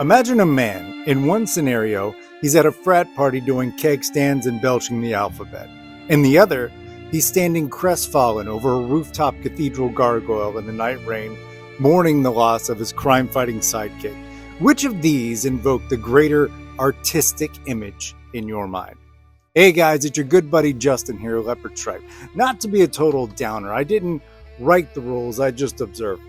Imagine a man. In one scenario, he's at a frat party doing keg stands and belching the alphabet. In the other, he's standing crestfallen over a rooftop cathedral gargoyle in the night rain, mourning the loss of his crime-fighting sidekick. Which of these invoke the greater artistic image in your mind? Hey guys, it's your good buddy Justin here, Leopard Stripe. Not to be a total downer, I didn't write the rules, I just observed.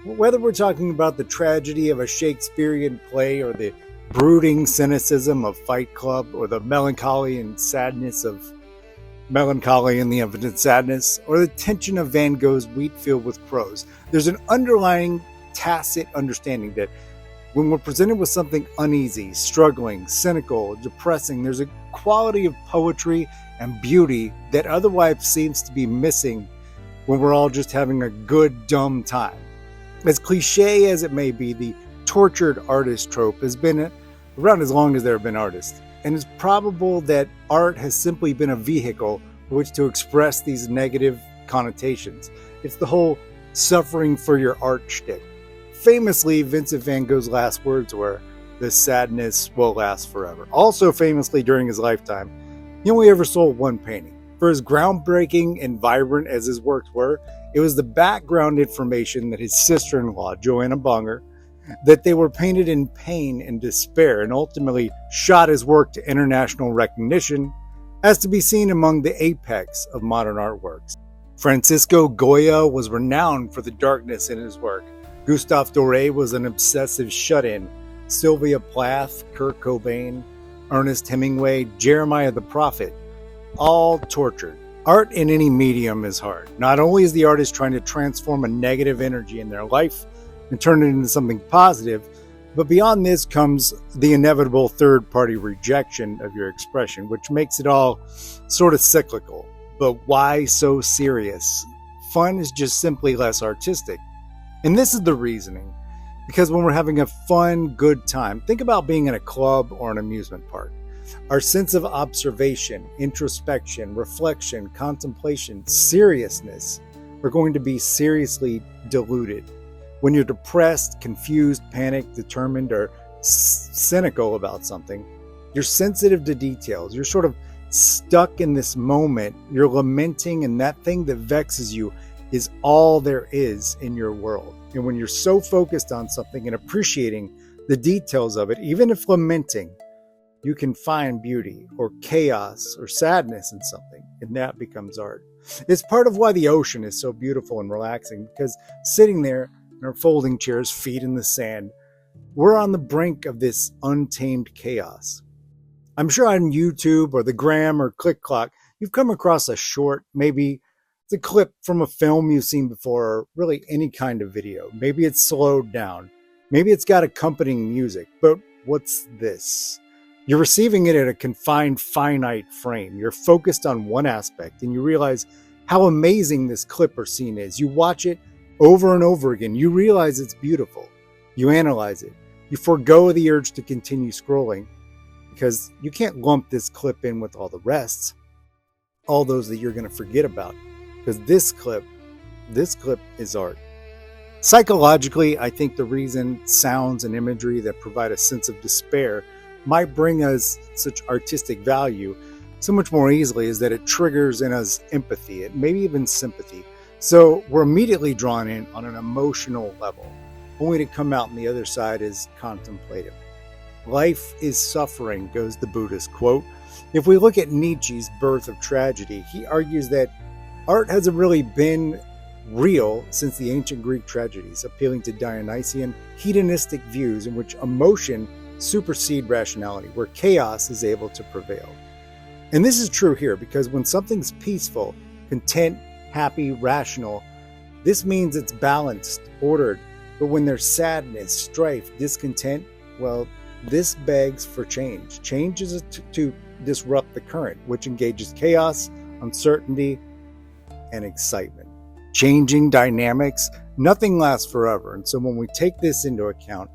Whether we're talking about the tragedy of a Shakespearean play or the brooding cynicism of Fight Club or the melancholy and sadness of Melancholy and the Infinite Sadness or the tension of Van Gogh's Wheat Field with Crows, there's an underlying tacit understanding that when we're presented with something uneasy, struggling, cynical, depressing, there's a quality of poetry and beauty that otherwise seems to be missing when we're all just having a good, dumb time. As cliche as it may be, the tortured artist trope has been around as long as there have been artists, and it's probable that art has simply been a vehicle for which to express these negative connotations. It's the whole suffering for your art shtick. Famously, Vincent van Gogh's last words were, "The sadness will last forever." Also famously during his lifetime, he only ever sold one painting. For as groundbreaking and vibrant as his works were, it was the background information that his sister-in-law, Joanna Bonger, that they were painted in pain and despair, and ultimately shot his work to international recognition as to be seen among the apex of modern artworks. Francisco Goya was renowned for the darkness in his work. Gustave Doré was an obsessive shut-in. Sylvia Plath, Kurt Cobain, Ernest Hemingway, Jeremiah the Prophet, all tortured. Art in any medium is hard. Not only is the artist trying to transform a negative energy in their life and turn it into something positive, but beyond this comes the inevitable third-party rejection of your expression, which makes it all sort of cyclical. But why so serious? Fun is just simply less artistic. And this is the reasoning. Because when we're having a fun, good time, think about being in a club or an amusement park. Our sense of observation, introspection, reflection, contemplation, seriousness are going to be seriously diluted. When you're depressed, confused, panicked, determined, or cynical about something, you're sensitive to details. You're sort of stuck in this moment. You're lamenting, and that thing that vexes you is all there is in your world. And when you're so focused on something and appreciating the details of it, even if lamenting, you can find beauty or chaos or sadness in something, and that becomes art. It's part of why the ocean is so beautiful and relaxing, because sitting there in our folding chairs, feet in the sand, we're on the brink of this untamed chaos. I'm sure on YouTube or the Gram or Click Clock, you've come across a short, maybe it's a clip from a film you've seen before, or really any kind of video. Maybe it's slowed down. Maybe it's got accompanying music, but what's this? You're receiving it at a confined, finite frame. You're focused on one aspect, and you realize how amazing this clip or scene is. You watch it over and over again. You realize it's beautiful. You analyze it. You forego the urge to continue scrolling because you can't lump this clip in with all the rest, all those that you're going to forget about, because this clip is art. Psychologically, I think the reason sounds and imagery that provide a sense of despair might bring us such artistic value so much more easily is that it triggers in us empathy, and maybe even sympathy. So we're immediately drawn in on an emotional level, only to come out on the other side as contemplative. Life is suffering, goes the Buddhist quote. If we look at Nietzsche's Birth of Tragedy, he argues that art hasn't really been real since the ancient Greek tragedies, appealing to Dionysian, hedonistic views in which emotion supersede rationality, where chaos is able to prevail. And this is true here because when something's peaceful, content, happy, rational, this means it's balanced, ordered. But when there's sadness, strife, discontent, well, this begs for change. Change is to disrupt the current, which engages chaos, uncertainty, and excitement. Changing dynamics, nothing lasts forever. And so when we take this into account,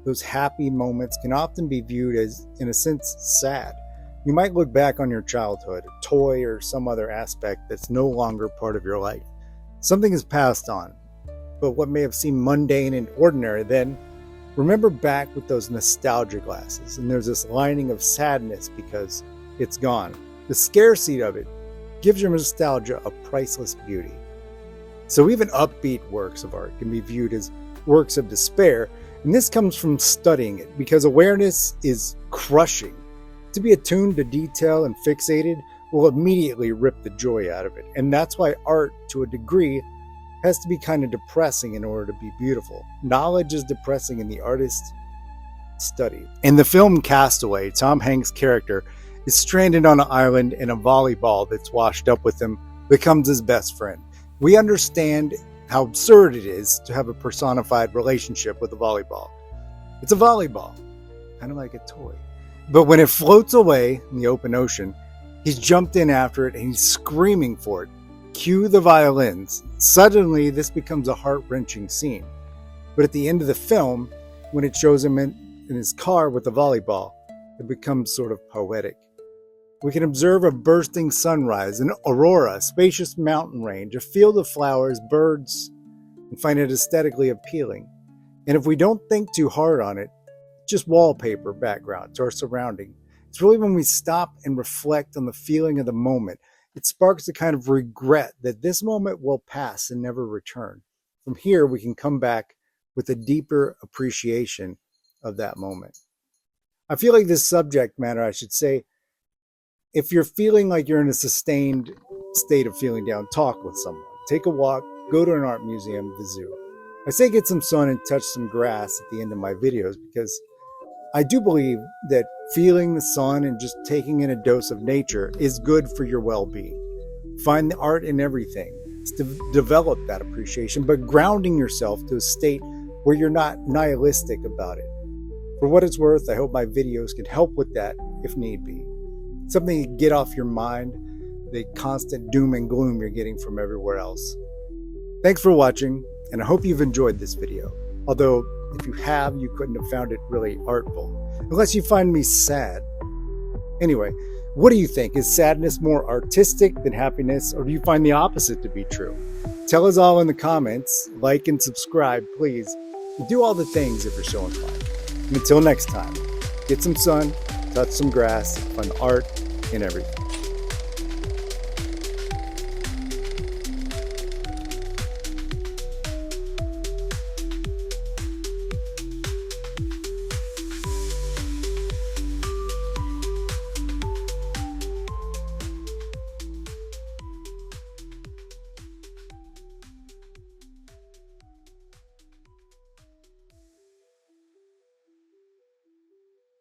those happy moments can often be viewed as, in a sense, sad. You might look back on your childhood, a toy or some other aspect that's no longer part of your life. Something is passed on, but what may have seemed mundane and ordinary then Remember back with those nostalgia glasses, and there's this lining of sadness because it's gone. The scarcity of it gives your nostalgia a priceless beauty. So even upbeat works of art can be viewed as works of despair, and this comes from studying it because awareness is crushing. To be attuned to detail and fixated will immediately rip the joy out of it, and that's why art, to a degree, has to be kind of depressing in order to be beautiful. Knowledge is depressing and the artist study. In the film Castaway, Tom Hanks' character is stranded on an island and a volleyball that's washed up with him becomes his best friend. We understand how absurd it is to have a personified relationship with a volleyball. It's a volleyball, kind of like a toy. But when it floats away in the open ocean, he's jumped in after it and he's screaming for it. Cue the violins. Suddenly, this becomes a heart-wrenching scene. But at the end of the film, when it shows him in his car with the volleyball, it becomes sort of poetic. We can observe a bursting sunrise, an aurora, a spacious mountain range, a field of flowers, birds, and find it aesthetically appealing. And if we don't think too hard on it, just wallpaper background to our surrounding. It's really when we stop and reflect on the feeling of the moment. It sparks a kind of regret that this moment will pass and never return. From here, we can come back with a deeper appreciation of that moment. I feel like this subject matter, I should say, if you're feeling like you're in a sustained state of feeling down, talk with someone. Take a walk, go to an art museum, the zoo. I say get some sun and touch some grass at the end of my videos because I do believe that feeling the sun and just taking in a dose of nature is good for your well-being. Find the art in everything. Develop that appreciation, but grounding yourself to a state where you're not nihilistic about it. For what it's worth, I hope my videos can help with that if need be. Something to get off your mind, the constant doom and gloom you're getting from everywhere else. Thanks for watching, and I hope you've enjoyed this video. Although, if you have, you couldn't have found it really artful. Unless you find me sad. Anyway, what do you think? Is sadness more artistic than happiness, or do you find the opposite to be true? Tell us all in the comments. Like and subscribe, please. And do all the things if you're so inclined. And until next time, get some sun, touch some grass, find art in everything.